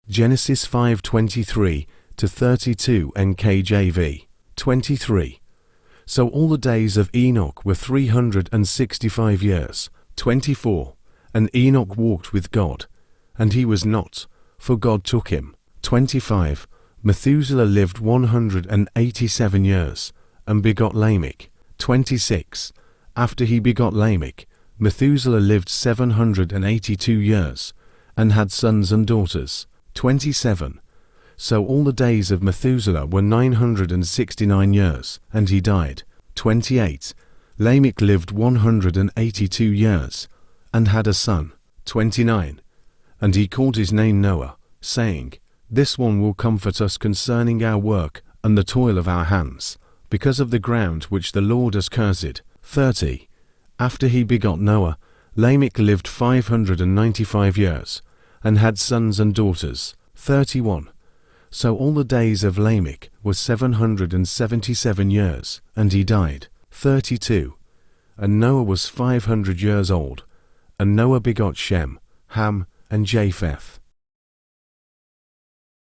Genesis 5:23-32 NKJV. 23. So all the days of Enoch were 365 years. 24. And Enoch walked with God, and he was not, for God took him. 25. Methuselah lived 187 years, and begot Lamech. 26. After he begot Lamech, Methuselah lived 782 years, and had sons and daughters. 27. So all the days of Methuselah were 969 years, and he died. 28. Lamech lived 182 years, and had a son. 29. And he called his name Noah, saying, This one will comfort us concerning our work and the toil of our hands, because of the ground which the Lord has cursed. 30. After he begot Noah, Lamech lived 595 years, and had sons and daughters. 31. So all the days of Lamech were 777 years, and he died. 32. And Noah was 500 years old, and Noah begot Shem, Ham, and Japheth.